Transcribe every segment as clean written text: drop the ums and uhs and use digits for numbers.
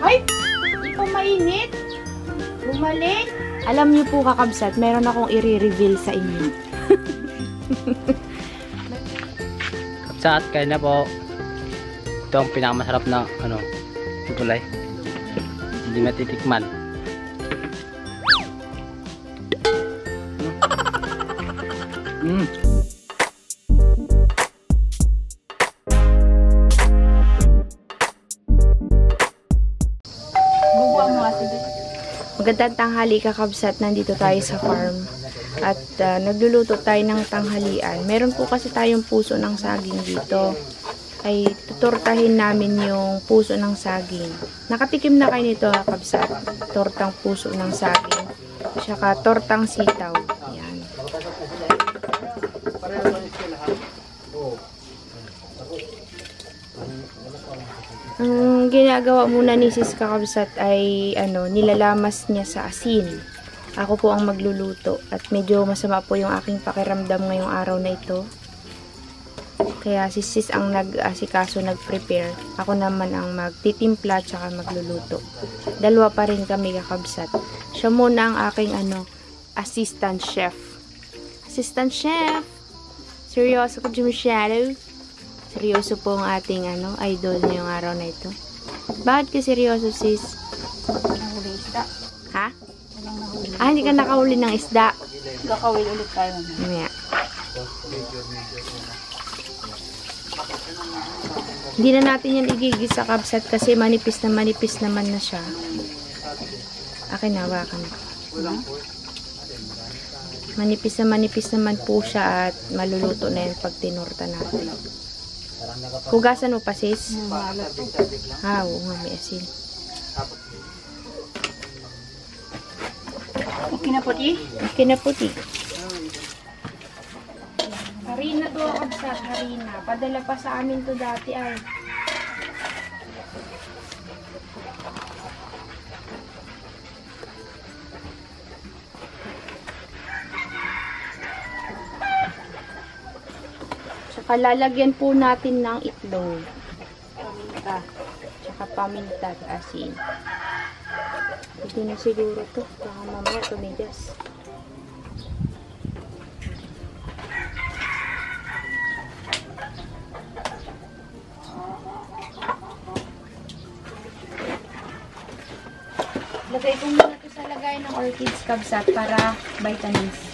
Ay! Hindi pa mainit. Bumalik. Alam niyo po kakabsat, meron akong i-reveal sa inyo. Kabsat, kaya na po. Ito ang pinakamasarap na gulay. Hindi matitikman. Magandang tanghali kakabsat, nandito tayo sa farm at nagluluto tayo ng tanghalian. Meron po kasi tayong puso ng saging dito. Ay tutortahin namin yung puso ng saging. Nakatikim na kayo nito kakabsat. Tortang puso ng saging. Tsaka tortang sitaw. Yan. Ang ginagawa muna ni Sis kakabsat ay nilalamas niya sa asin. Ako po ang magluluto at medyo masama po yung aking pakiramdam ngayong araw na ito. Kaya si Sis ang nag-asikaso, nag-prepare. Ako naman ang magtitimpla tsaka magluluto. Dalawa pa rin kami kakabsat. Siya muna ang aking assistant chef. Assistant chef! Seryoso ko dyan masyado. Seryoso po ang ating idol ngayong araw na ito. Bakit ka seryoso, Sis? Nahuli isda. Ha? Hindi ka nakahuli ng isda. Gakawil ulit tayo. Mamaya. Hindi na natin yan igigis sa kabsat kasi manipis naman na siya. Akin na, hawakan. Manipis naman po siya at maluluto na yan pag tinurta natin. Hugasan mo pa, Sis? Oo nga, may asin. Okay na puti? Okay na puti. Harina to, kabsat, harina. Padala pa sa amin to dati ay. Tsaka lalagyan po natin ng itlog. Paminta. Tsaka paminta at asin. Ito na siguro to. Baka mamaya tumigas. Lagay ko muna ito sa lagay ng orchids kabsat para vitamins.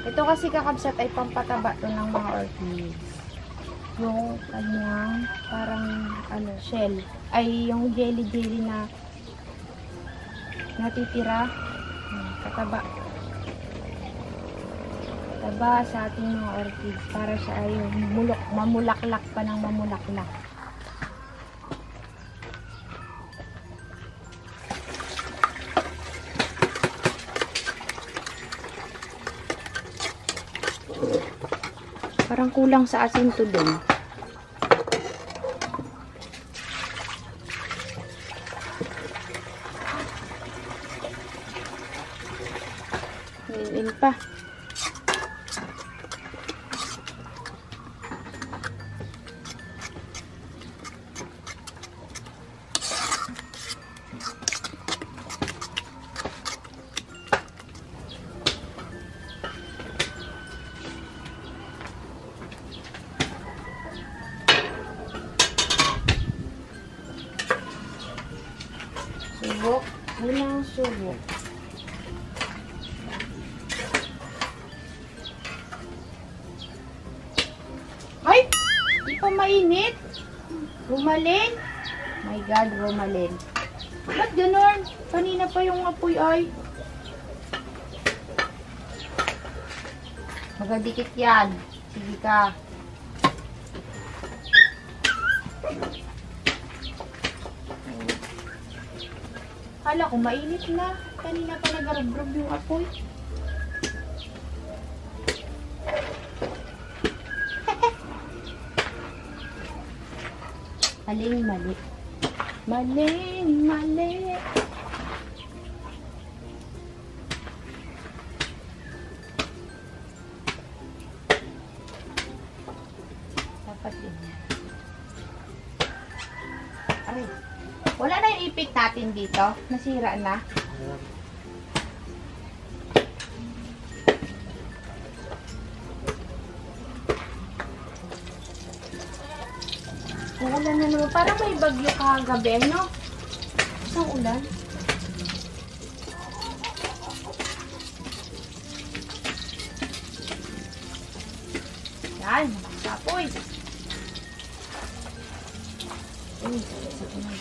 Ito kasi kakabsat ay pampataba to ng mga orchids. Yung kanyang parang shell. Ay yung jelly na natitira. Kataba. Kataba sa ating mga orchids para siya ay mamulaklak pa ng mamulaklak. Parang kulang sa asin to dun. Ngayon pa. Subok. Unang subok. Ay! Di pa mainit. Rumalin. My God, rumalin. Ba't ganon? Kanina pa yung apoy ay. Magadikit yan. Sige ka. Kala ko mainit na. Kanina pa nagarab-rab yung apoy. Maling mali. Maling mali. Dapat din. Aray. Wala na yung ipit natin dito. Nasira na. Ulan na naman. Parang may bagyo kagabi, no? Isang ulan. Yan. Sapoy. Uy, sa kumay.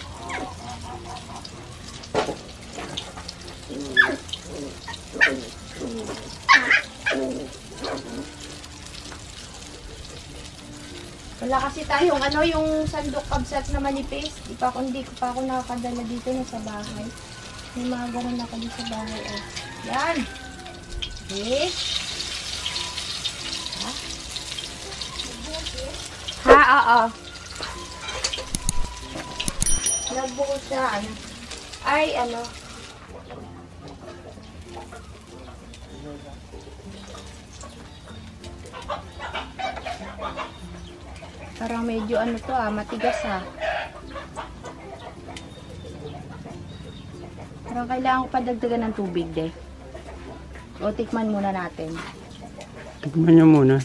Wala kasi tayong yung sandok kabsat na manipis. Hindi ko pa ako nakakadala dito na sa bahay. May mga ganun ako dito sa bahay. Eh. Yan. Okay. Ha? Oo. Nagbuko siya, parang medyo matigas Parang kailangan ko pa dagdagan ng tubig O tikman muna natin. Tikman niyo muna.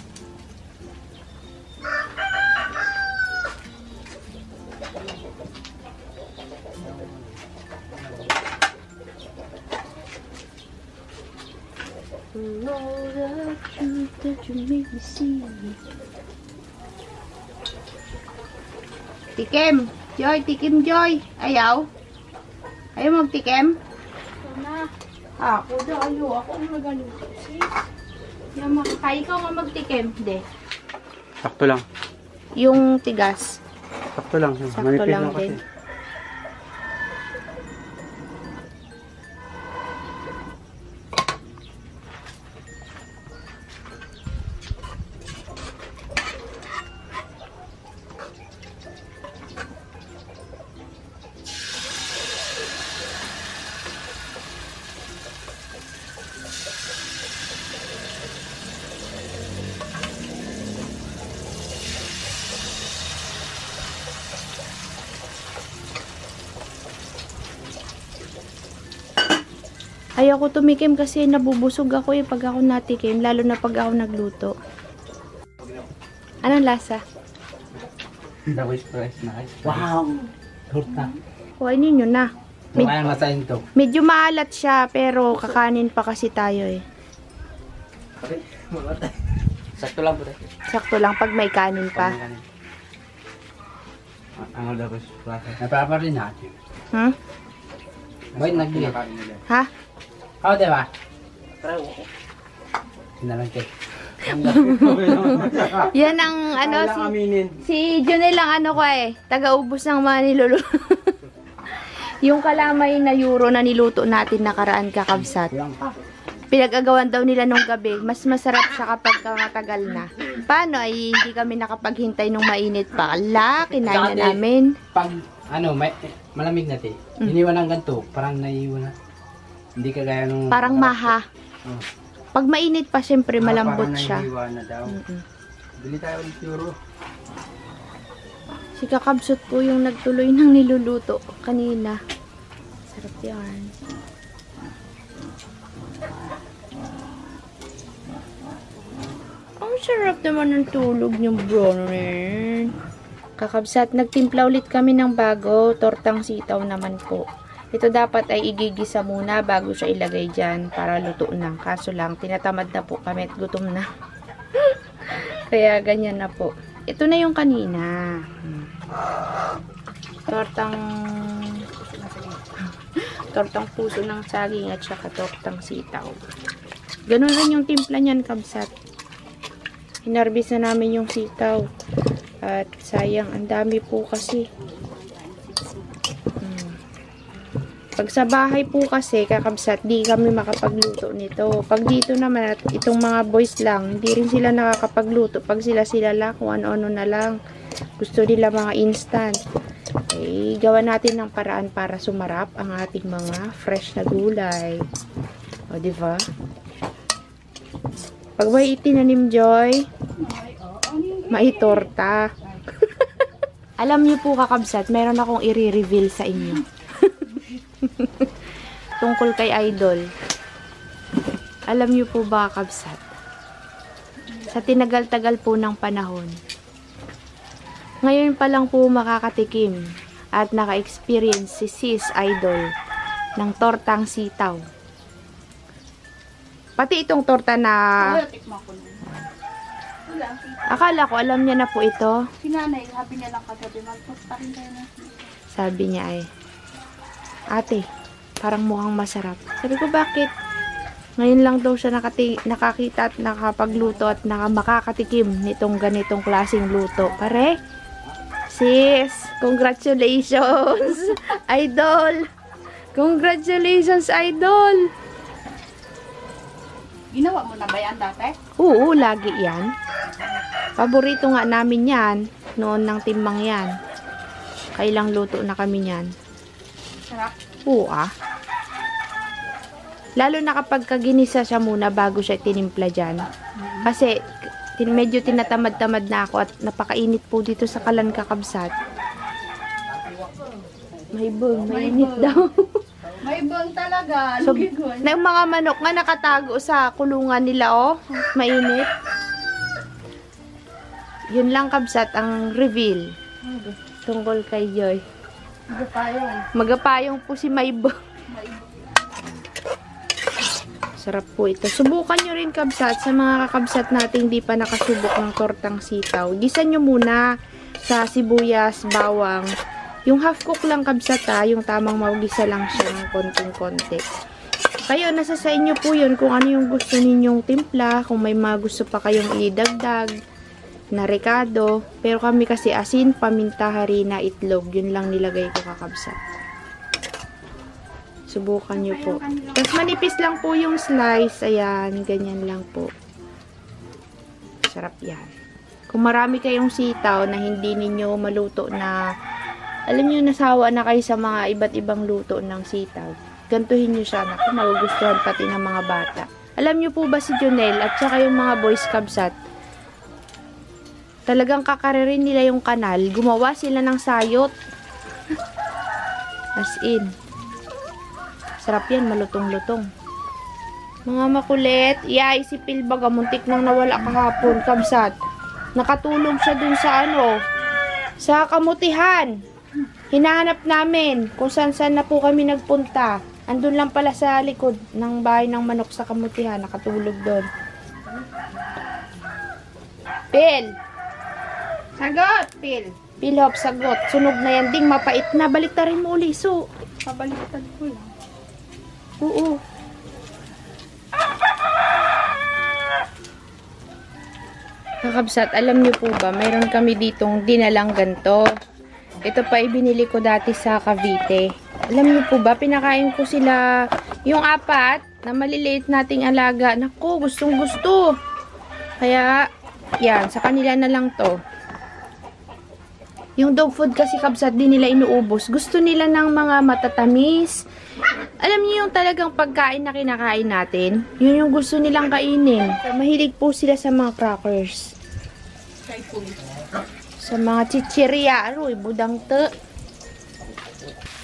Tikim! Joy! Tikim, Joy! Ayaw? Ayaw magtikim? Ako daw, ayaw. Ako ang magaluto. Ikaw nga magtikim. Hindi. Sakto lang. Yung tigas. Sakto lang. Sakto lang din. Ayaw ko tumikim kasi nabubusog ako pag ako natikim, lalo na pag ako nagluto. Anong lasa? Dawis press na. Wow! Torta. Kuhain ninyo na. Kaya masahin to. Medyo maalat siya, pero kakanin pa kasi tayo Sakto lang po. Sakto lang pag may kanin pa. Ang dawis press. Napaparin natin. Wait, nagdili. Ha? Oo, diba? Sinalang cake. Yan ang si Junel lang taga-ubos ng mga niluluto. Yung kalamay na euro na niluto natin nakaraan kakabsat. Pinag-agawan daw nila nung gabi. Mas masarap siya kapag matagal na. Paano hindi kami nakapaghintay nung mainit pa. Kinain na namin. Pag malamig natin. Iniwan ng ganito. Parang naiiwan na. Hindi kagaya nung... Parang maha. Pag mainit pa, syempre malambot siya. Parang naiiwan na daw. Bili tayo ulit euro. Si Kakabsot po yung nagtuloy ng niluluto kanina. Sarap yan. Ang sarap naman ng tulog niyong Bronner. Kakabsat, nagtimpla ulit kami ng bago. Tortang sitaw naman po. Ito dapat ay igigisa muna bago siya ilagay dyan para luto na. Kaso lang, tinatamad na po kami at gutom na. Kaya ganyan na po. Ito na yung kanina. Tortang puso ng saging at saka tortang sitaw. Ganun rin yung timpla niyan, kabsat. Hinarbis na namin yung sitaw. At sayang, ang dami po kasi. Pag sa bahay po kasi, kakabsat, di kami makapagluto nito. Pag dito naman, at itong mga boys lang, hindi rin sila nakakapagluto. Pag sila lang, kung ano-ano na lang. Gusto nila mga instant. Gawa natin ng paraan para sumarap ang ating mga fresh na gulay. O, diba? Pag may itinanim, Joy, may torta. Alam niyo po kakabsat, meron akong i-reveal sa inyo. Tungkol kay Idol. Alam niyo po ba kakabsat? Sa tinagal-tagal po ng panahon, ngayon pa lang po makakatikim at naka-experience si Sis Idol ng tortang sitaw. Pati itong torta na Wala, tikma ko na. Wala. akala ko alam niya na po ito. Si nanay, sabi niya lang kagabi, magpusta rin tayo na. Sabi niya ay, ate, parang mukhang masarap. Sabi ko, bakit? Ngayon lang daw siya nakakita at nakapagluto at makakatikim nitong ganitong klaseng luto. Pare, sis, congratulations, Idol! Congratulations, Idol! Ginawa mo na ba yan dati? Oo, lagi yan. Paborito nga namin yan, noon ng timbang yan. Kailang luto na kami yan. Sarap. Oo ah. Lalo na kapag kaginisa siya muna bago siya tinimpla dyan. Kasi medyo tinatamad-tamad na ako at napakainit po dito sa Kalan Kakabsat. May bong, mainit daw. May bang talaga. So, na yung mga manok nga nakatago sa kulungan nila, oh. Mainit. Yun lang, kabsat, ang reveal. Tungkol kay Joy. Magapayong. Magapayong po si Maybong. Sarap po ito. Subukan nyo rin, kabsat, sa mga kakabsat nating di pa nakasubok ng tortang sitaw. Gisa nyo muna sa sibuyas, bawang. Yung half cook lang, kabsat, ha, yung tamang maugisa lang siya ng konting-konti. Kayo, nasa sa inyo po yun kung ano yung gusto ninyong timpla, kung may mga gusto pa kayong idagdag na rekado. Pero kami kasi asin, paminta, harina, itlog. Yun lang nilagay ko, kakabsat. Subukan nyo po. Tapos manipis lang po yung slice. Ayan, ganyan lang po. Sarap yan. Kung marami kayong sitaw na hindi ninyo maluto na, alam nyo, nasawa na kayo sa mga iba't ibang luto ng sitaw, gantuhin nyo siya. Naku, magugustuhan pati ng mga bata. Alam nyo po ba si Jonel at saka yung mga boys kabsat, talagang kakaririn nila yung kanal. Gumawa sila ng sayot. As in. Sarap yan, malutong-lutong. Mga makulit. Iyay, si Pilbaga, muntik nang nawala kahapon, kabsat. Nakatulog siya dun sa sa kamutihan. Hinahanap namin kung saan-saan na po kami nagpunta. Andun lang pala sa likod ng bahay ng manok sa kamutihan. Nakatulog doon. Pil! Sagot, Phil. Pilhop, sagot. Sunog na yan ding, mapait na. Baliktarin mo uli, so. Pabaliktad ko lang. Oo. Kakabsat, alam niyo po ba, mayroon kami ditong dinalang ganto. Ito pa ibinili ko dati sa Cavite. Alam niyo po ba, pinakain ko sila, yung 4 na maliliit nating alaga. Naku, gustong gusto. Kaya, yan, sa kanila na lang to. Yung dog food kasi, kabsat, din nila inuubos. Gusto nila ng mga matatamis. Alam niyo yung talagang pagkain na kinakain natin, yun yung gusto nilang kainin. Mahilig po sila sa mga crackers. Sa mga chichirya, aroy, budang te.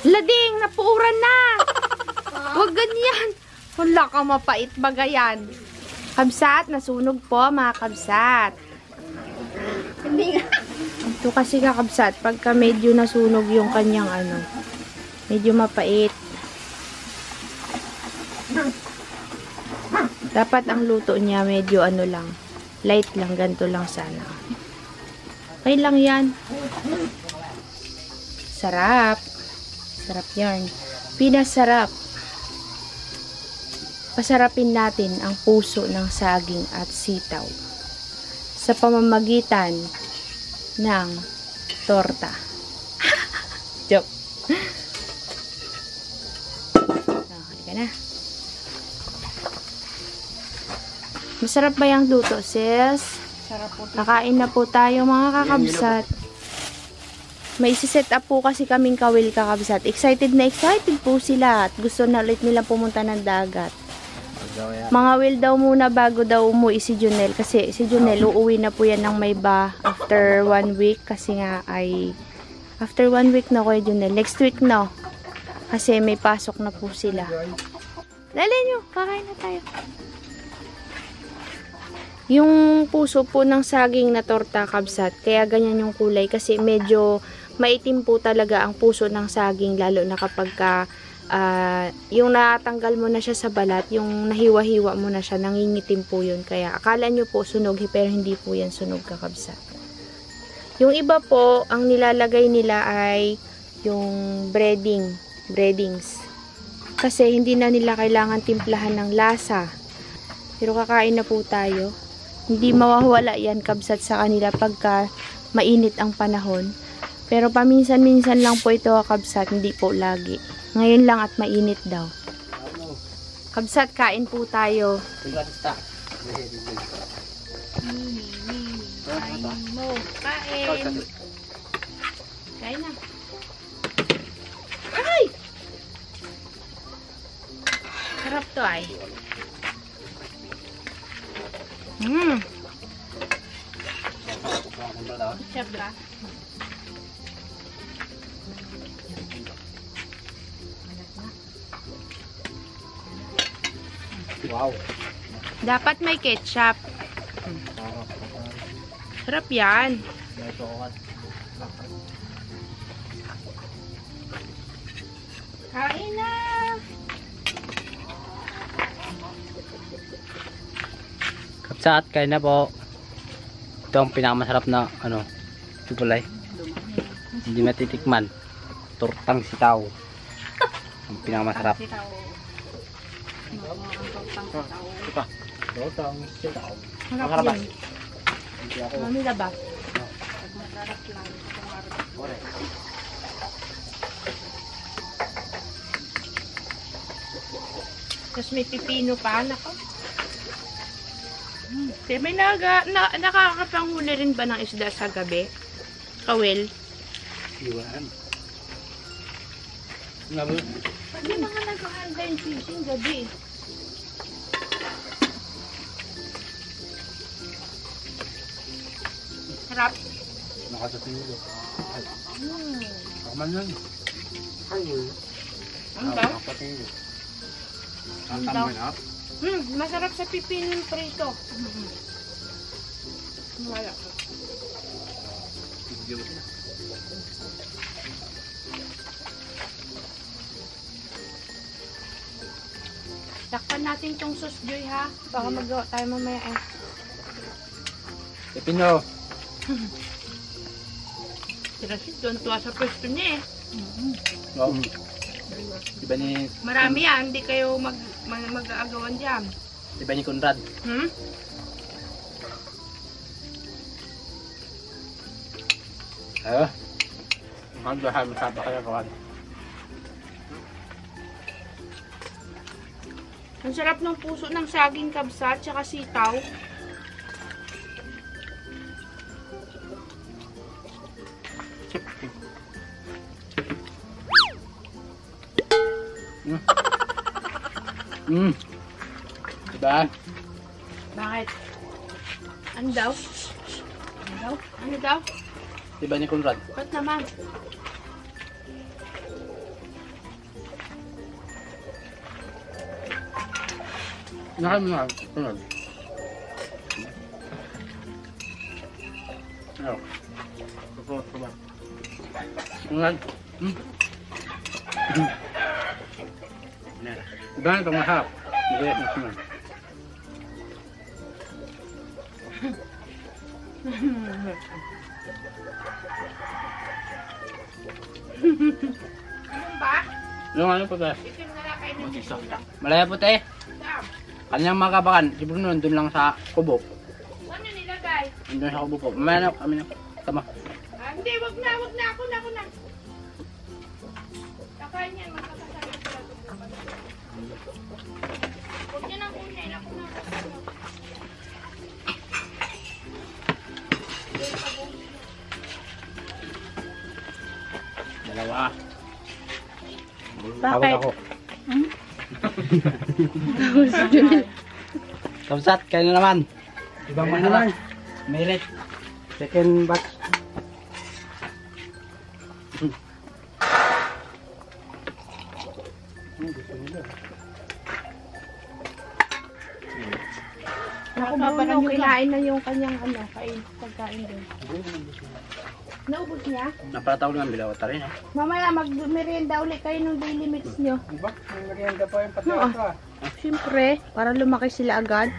Lading, napuuran na! Huwag ganyan! Wala ka mapait bagayan. Kabsat, nasunog po mga kabsat. Hindi nga. Ito kasi kakabsat, pagka medyo nasunog yung kanyang medyo mapait. Dapat ang luto niya medyo lang, light lang, ganito lang sana. Okay lang yan. Sarap. Sarap yan. Pinasarap. Pasarapin natin ang puso ng saging at sitaw sa pamamagitan ng torta. Joke. Okay na. Masarap ba yung luto, sis? Sarap po. Kakain na po tayo mga kakabsat. May isi-set up po kasi kaming kawil kakabsat. Excited na excited po sila at gusto na ulit nila pumunta ng dagat. Mga will daw muna bago daw umuwi si Jonel. Kasi si Jonel uuwi na po yan ng Mayba after 1 week kasi nga ay After 1 week na, Kuya Junel. Next week na. Kasi may pasok na po sila. Dali nyo, kakain na tayo. Yung puso po ng saging na torta kabsat, kaya ganyan yung kulay kasi medyo maitim po talaga ang puso ng saging, lalo na kapag yung natanggal mo na siya sa balat, yung nahiwa-hiwa mo na siya, nangingitim po yun. Kaya akala nyo po sunog, pero hindi po yan sunog kakabsat. Yung iba po, ang nilalagay nila ay yung breadings. Kasi hindi na nila kailangan timplahan ng lasa. Pero kakain na po tayo. Hindi mawawala yan kabsat sa kanila pagka mainit ang panahon. Pero paminsan-minsan lang po ito kabsat, hindi po lagi. Ngayon lang at mainit daw. Kabsat, kain po tayo. Kain. Kain na. Ay! Sarap to ay. Sarap ba? Wow. Dapat may ketchup. Sarap yan. Kain na. Kapsat, kain na po. Ito ang pinakamasarap na tupulay. Hindi matitikman. Tortang sitaw. Ang pinakamasarap. Tortang sitaw. Sarap yan. Mami na ba? Tapos may pipino pa, nako. May nakakapanghuli rin ba ng isda sa gabi? Kawel? Iwan. Pwede mga nag-online fishing gabi. Sarap. Nakasapilo. Kaman yan. Ano daw? Ano daw? Masarap sa pipinong prito. Wala. Takpan natin tong sauce, Joy, ha? Baka magawa tayo mamaya eh. Pipino. Si Rashid, doon tuwa sa pwesto niya eh. Wow. Diba ni... Marami yan, hindi kayo mag-aagawan dyan. Diba ni Conrad? Ang bahay masaba kaya kawan. Ang sarap ng puso ng saging kabsat, tsaka sitaw. Diba? Bakit? Ano daw? Ano daw? Ano daw? Diba ni Conrad? Ba't naman? Nakal mo na. Conrad. Ano? Diba? Conrad? Diba ito masarap? Magayat na siya. Ano ba? Yung ano po tayo? Ito yung nalakay na dito. Malaya po tayo. Saan? Kanyang mga kabakan. Si Bruno doon lang sa kubo. Saan nyo nilagay? Doon sa kubo po. Mamaya na kami na. Tama. Hindi, wag na. Ako na. Kakain yan, magkakasama sila. Huwag nyo nang kunin. Ako na. Dalawa. Bakit? Ako. Kamsat, kayo na naman. Ibang masarap. Merit. Second batch. Gusto nila. Naku, Parang Bruno, yung kinain na yung kanyang pagkain doon. Naubos niya? Napalata ko naman bilawata rin. Mamaya mag-merienda ulit kayo ng daily meals nyo. Diba? May merienda pa yung Oo. Siyempre, para lumaki sila agad.